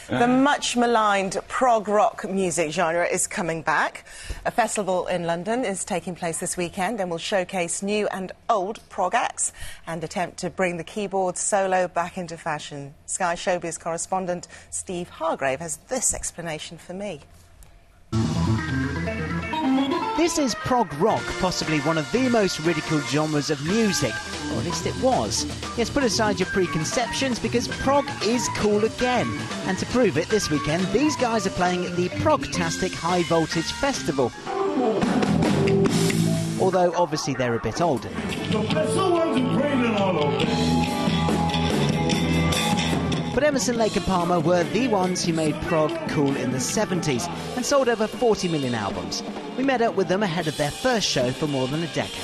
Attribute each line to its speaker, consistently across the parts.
Speaker 1: The much maligned prog rock music genre is coming back. A festival in London is taking place this weekend and will showcase new and old prog acts and attempt to bring the keyboard solo back into fashion. Sky Showbiz correspondent Steve Hargrave has this explanation for me.
Speaker 2: This is prog rock, possibly one of the most ridiculed genres of music, or at least it was. Yes, put aside your preconceptions because prog is cool again. And to prove it, this weekend, these guys are playing at the Progtastic High Voltage Festival. Although, obviously, they're a bit older But Emerson, Lake and Palmer were the ones who made prog cool in the 70s and sold over 40 million albums. We met up with them ahead of their first show for more than a decade.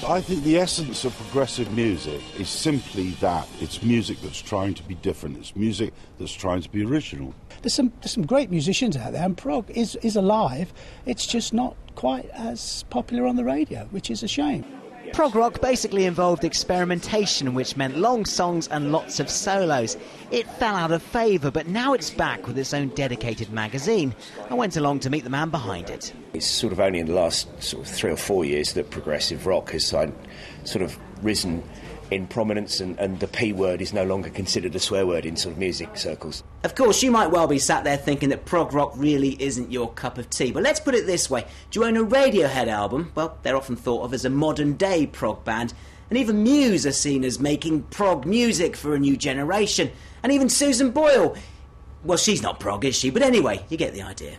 Speaker 3: I think the essence of progressive music is simply that. It's music that's trying to be different. It's music that's trying to be original.
Speaker 4: There's some great musicians out there, and prog is alive. It's just not quite as popular on the radio, which is a shame.
Speaker 2: Prog rock basically involved experimentation, which meant long songs and lots of solos. It fell out of favour, but now it's back with its own dedicated magazine. I went along to meet the man behind it.
Speaker 5: It's sort of only in the last 3 or 4 years that progressive rock has sort of risen in prominence, and the P word is no longer considered a swear word in sort of music circles.
Speaker 2: Of course, you might well be sat there thinking that prog rock really isn't your cup of tea, but let's put it this way. Do you own a Radiohead album? Well, they're often thought of as a modern-day prog band, and even Muse are seen as making prog music for a new generation. And even Susan Boyle, well, she's not prog, is she? But anyway, you get the idea.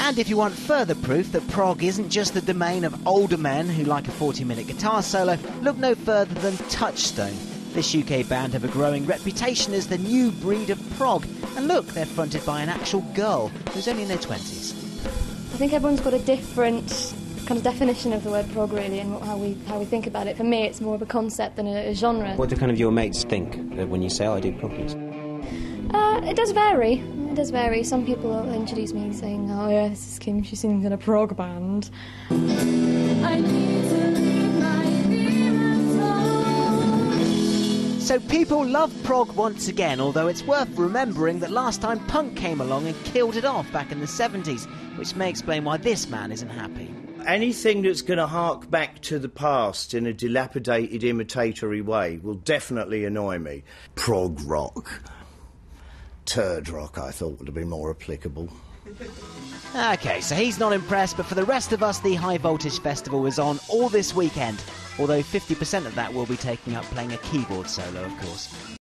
Speaker 2: And if you want further proof that prog isn't just the domain of older men who like a 40-minute guitar solo, look no further than Touchstone. This UK band have a growing reputation as the new breed of prog. And look, they're fronted by an actual girl who's only in her 20s.
Speaker 6: I think everyone's got a different kind of definition of the word prog, really, and how we think about it. For me, it's more of a concept than a genre.
Speaker 7: What do kind of your mates think when you say, I do prog music?
Speaker 6: It does vary. It does vary. Some people will introduce me saying, oh yeah, this is Kim, she sings in a prog band.
Speaker 2: So people love prog once again, although it's worth remembering that last time punk came along and killed it off back in the 70s, which may explain why this man isn't happy.
Speaker 8: Anything that's going to hark back to the past in a dilapidated, imitatory way will definitely annoy me. Prog rock. Turd rock, I thought, would have been more applicable.
Speaker 2: OK, so he's not impressed, but for the rest of us, the High Voltage Festival is on all this weekend, although 50% of that will be taking up playing a keyboard solo, of course.